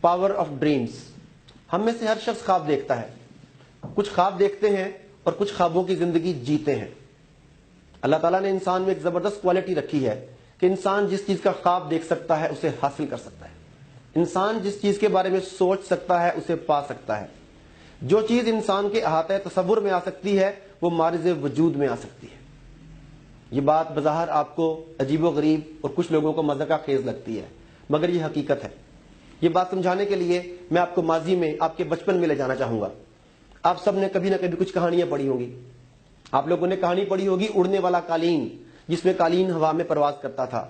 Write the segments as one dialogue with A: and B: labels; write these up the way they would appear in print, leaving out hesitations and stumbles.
A: Power of dreams. ہم میں سے ہر شخص خواب دیکھتا ہے. کچھ خواب دیکھتے ہیں اور کچھ خوابوں کی زندگی جیتے ہیں. اللہ تعالیٰ نے انسان میں ایک زبردست کوالٹی رکھی ہے کہ انسان جس چیز کا خواب دیکھ سکتا ہے اسے حاصل کر سکتا ہے. انسان جس چیز کے بارے میں سوچ سکتا ہے اسے پا سکتا ہے. جو چیز انسان کے احاطہ تصور میں آ سکتی ہے وہ معرض وجود میں آ سکتی ہے. یہ بات بظاہر آپ کو عجیب و غریب اور کچھ لوگوں کو مذاق خیز لگتی ہے، مگر یہ حقیقت ہے. یہ بات سمجھانے کے لیے میں آپ کو ماضی میں، آپ کے بچپن میں لے جانا چاہوں گا. آپ سب نے کبھی نہ کبھی کچھ کہانیاں پڑھی ہوں گی. آپ لوگوں نے کہانی پڑھی ہوگی اڑنے والا قالین، جس میں قالین ہوا میں پرواز کرتا تھا.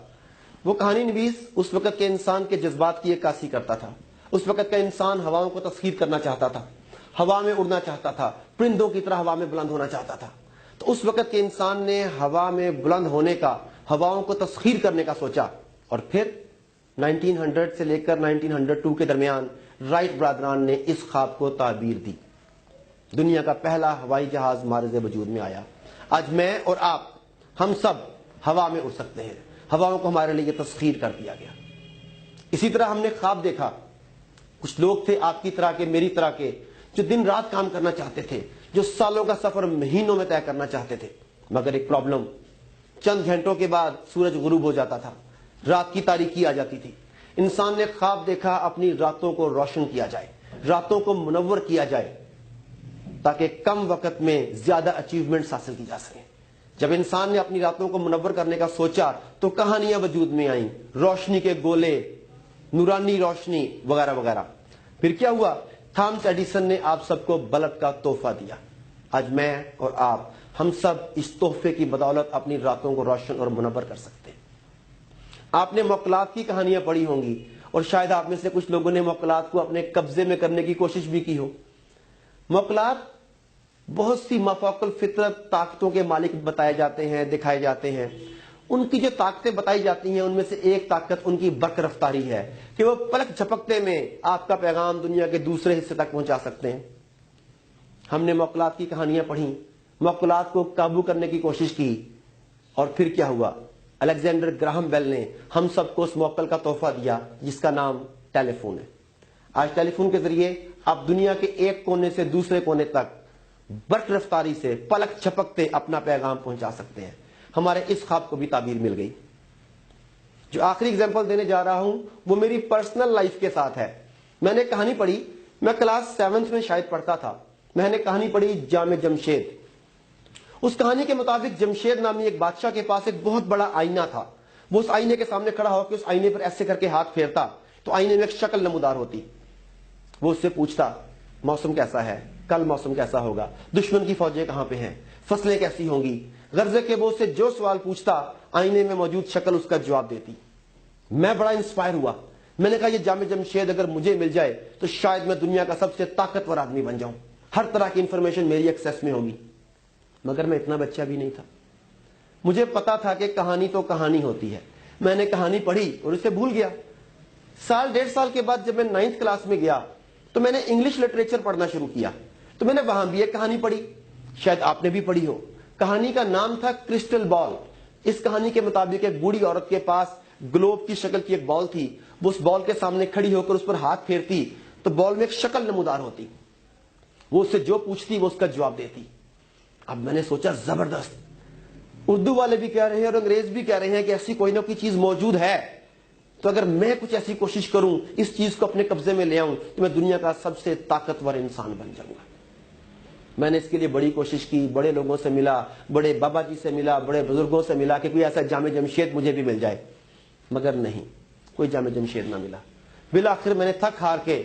A: وہ کہانی نویس اس وقت کے انسان کے جذبات کی عکاسی کرتا تھا. اس وقت کا انسان ہواؤں کو تسخیر کرنا چاہتا تھا، ہوا میں اڑنا چاہتا تھا، پرندوں کی طرح ہوا میں بلند ہونا چاہتا تھا. تو اس وقت کے انسان نے ہوا میں بلند ہونے کا، ہواؤں کو تسخیر کرنے کا سوچا. اور پھر 1900 سے لے کر 1902 کے درمیان رائٹ برادران نے اس خواب کو تعبیر دی. دنیا کا پہلا ہوائی جہاز معرض وجود میں آیا. آج میں اور آپ، ہم سب ہوا میں اڑ سکتے ہیں. ہواؤں کو ہمارے لیے تسخیر کر دیا گیا. اسی طرح ہم نے خواب دیکھا. کچھ لوگ تھے آپ کی طرح کے، میری طرح کے، جو دن رات کام کرنا چاہتے تھے، جو سالوں کا سفر مہینوں میں طے کرنا چاہتے تھے. مگر ایک پرابلم، چند گھنٹوں کے بعد سورج غروب ہو جاتا تھا، رات کی تاریکی آ جاتی تھی. انسان نے خواب دیکھا اپنی راتوں کو روشن کیا جائے، راتوں کو منور کیا جائے، تاکہ کم وقت میں زیادہ اچیومنٹس حاصل کی جا سکیں. جب انسان نے اپنی راتوں کو منور کرنے کا سوچا تو کہانیاں وجود میں آئیں، روشنی کے گولے، نورانی روشنی وغیرہ وغیرہ. پھر کیا ہوا؟ تھامس ایڈیسن نے آپ سب کو بلب کا تحفہ دیا. آج میں اور آپ، ہم سب اس تحفے کی بدولت اپنی راتوں کو روشن اور منور کر سکتے ہیں. آپ نے موکلات کی کہانیاں پڑھی ہوں گی، اور شاید آپ میں سے کچھ لوگوں نے موکلات کو اپنے قبضے میں کرنے کی کوشش بھی کی ہو. موکلات بہت سی مافوق الفطرت طاقتوں کے مالک بتائے جاتے ہیں، دکھائے جاتے ہیں. ان کی جو طاقتیں بتائی جاتی ہیں ان میں سے ایک طاقت ان کی برق رفتاری ہے کہ وہ پلک جھپکتے میں آپ کا پیغام دنیا کے دوسرے حصے تک پہنچا سکتے ہیں. ہم نے موکلات کی کہانیاں پڑھی، موکلات کو قابو کرنے کی کوشش کی، اور پھر کیا ہوا؟ الیگزینڈر گراہم بیل نے ہم سب کو اس موکل کا تحفہ دیا جس کا نام ٹیلی فون ہے. آج ٹیلی فون کے ذریعے آپ دنیا کے ایک کونے سے دوسرے کونے تک برق رفتاری سے پلک جھپکتے اپنا پیغام پہنچا سکتے ہیں. ہمارے اس خواب کو بھی تعبیر مل گئی. جو آخری اگزامپل دینے جا رہا ہوں وہ میری پرسنل لائف کے ساتھ ہے. میں نے کہانی پڑھی، میں کلاس 7 میں شاید پڑھتا تھا. میں نے کہانی پڑھی جام جمشید. اس کہانی کے مطابق جمشید نامی ایک بادشاہ کے پاس ایک بہت بڑا آئینہ تھا. وہ اس آئینے کے سامنے کھڑا ہو کے اس آئینے پر ایسے کر کے ہاتھ پھیرتا تو آئینے میں ایک شکل نمودار ہوتی. وہ اس سے پوچھتا موسم کیسا ہے، کل موسم کیسا ہوگا، دشمن کی فوجیں کہاں پہ ہیں، فصلیں کیسی ہوں گی. غرضے کے وہ سے جو سوال پوچھتا آئینے میں موجود شکل اس کا جواب دیتی. میں بڑا انسپائر ہوا. میں نے کہا یہ جام جمشید اگر مجھے مل جائے تو شاید میں دنیا کا سب سے طاقتور آدمی بن جاؤں، ہر طرح کی انفارمیشن میری ایکسیس میں ہوگی. مگر میں اتنا بچہ بھی نہیں تھا. مجھے پتا تھا کہ کہانی تو کہانی ہوتی ہے. میں نے کہانی پڑھی اور اسے بھول گیا. سال 1.5 سال کے بعد جب میں 9th کلاس میں گیا تو میں نے انگلش لٹریچر پڑھنا شروع کیا. تو میں نے وہاں بھی ایک کہانی پڑھی، شاید آپ نے بھی پڑھی ہو. کہانی کا نام تھا کرسٹل بال. اس کہانی کے مطابق ایک بوڑھی عورت کے پاس گلوب کی شکل کی ایک بال تھی. وہ اس بال کے سامنے کھڑی ہو کر اس پر ہاتھ پھیرتی تو بال میں ایک شکل نمودار ہوتی. وہ اس سے جو پوچھتی وہ اس کا جواب دیتی. اب میں نے سوچا زبردست، اردو والے بھی کہہ رہے ہیں اور انگریز بھی کہہ رہے ہیں کہ ایسی کوئی نہ کوئی چیز موجود ہے. تو اگر میں کچھ ایسی کوشش کروں، اس چیز کو اپنے قبضے میں لے آؤں تو میں دنیا کا سب سے طاقتور انسان بن جاؤں گا. میں نے اس کے لیے بڑی کوشش کی، بڑے لوگوں سے ملا، بڑے بابا جی سے ملا، بڑے بزرگوں سے ملا کہ کوئی ایسا جام جمشید مجھے بھی مل جائے. مگر نہیں، کوئی جام جمشید نہ ملا. بالآخر میں نے تھک ہار کے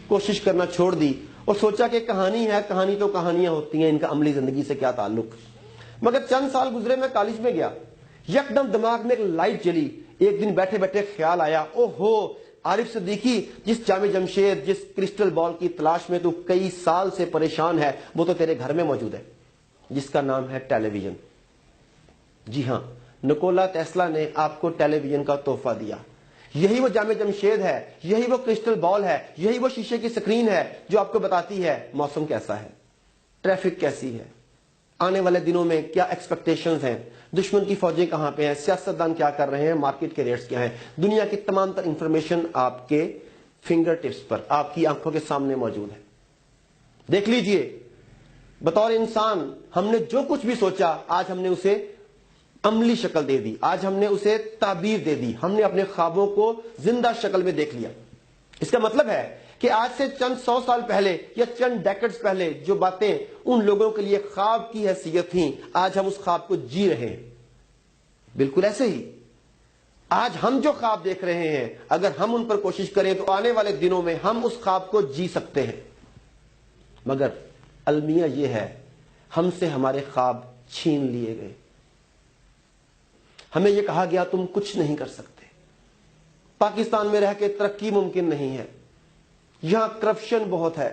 A: کوشش کرنا چھوڑ دی اور سوچا کہ کہانی ہے، کہانی تو کہانیاں ہوتی ہیں، ان کا عملی زندگی سے کیا تعلق. مگر چند سال گزرے، میں کالج میں گیا، یکدم دماغ میں ایک لائٹ جلی. ایک دن بیٹھے بیٹھے خیال آیا، او ہو عارف صدیقی، جس جام جمشید، جس کرسٹل بال کی تلاش میں تو کئی سال سے پریشان ہے، وہ تو تیرے گھر میں موجود ہے، جس کا نام ہے ٹیلی ویژن. جی ہاں، نکولا ٹیسلا نے آپ کو ٹیلی ویژن کا تحفہ دیا. یہی وہ جام جمشید ہے، یہی وہ کرسٹل بال ہے، یہی وہ شیشے کی سکرین ہے جو آپ کو بتاتی ہے موسم کیسا ہے، ٹریفک کیسی ہے، آنے والے دنوں میں کیا ایکسپیکٹیشنز ہیں، دشمن کی فوجیں کہاں پہ ہیں، سیاستدان کیا کر رہے ہیں، مارکیٹ کے ریٹس کیا ہیں. دنیا کی تمام تر انفارمیشن آپ کے فنگر ٹپس پر، آپ کی آنکھوں کے سامنے موجود ہے. دیکھ لیجئے، بطور انسان ہم نے جو کچھ بھی سوچا آج ہم نے اسے عملی شکل دے دی، آج ہم نے اسے تعبیر دے دی، ہم نے اپنے خوابوں کو زندہ شکل میں دیکھ لیا. اس کا مطلب ہے کہ آج سے چند 100 سال پہلے یا چند ڈیکڈز پہلے جو باتیں ان لوگوں کے لیے خواب کی حیثیت تھیں، آج ہم اس خواب کو جی رہے ہیں. بالکل ایسے ہی آج ہم جو خواب دیکھ رہے ہیں، اگر ہم ان پر کوشش کریں تو آنے والے دنوں میں ہم اس خواب کو جی سکتے ہیں. مگر المیہ یہ ہے، ہم سے ہمارے خواب چھین لیے گئے. ہمیں یہ کہا گیا تم کچھ نہیں کر سکتے. پاکستان میں رہ کے ترقی ممکن نہیں ہے، یہاں کرپشن بہت ہے،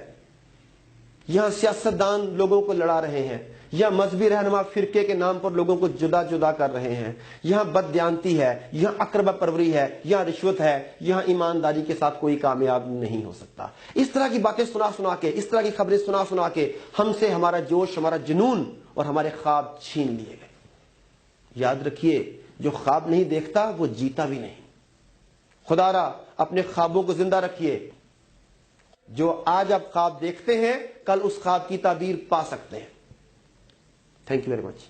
A: یہاں سیاستدان لوگوں کو لڑا رہے ہیں، یہاں مذہبی رہنما فرقے کے نام پر لوگوں کو جدا جدا کر رہے ہیں، یہاں بددیانتی ہے، یہاں اقربا پروری ہے، یہاں رشوت ہے، یہاں ایمانداری کے ساتھ کوئی کامیاب نہیں ہو سکتا. اس طرح کی باتیں سنا سنا کے، اس طرح کی خبریں سنا سنا کے ہم سے ہمارا جوش، ہمارا جنون اور ہمارے خواب چھین لیے گئے. یاد رکھیے، جو خواب نہیں دیکھتا وہ جیتا بھی نہیں. خدا را اپنے خوابوں کو زندہ رکھیے. جو آج آپ خواب دیکھتے ہیں، کل اس خواب کی تعبیر پا سکتے ہیں. Thank you very much.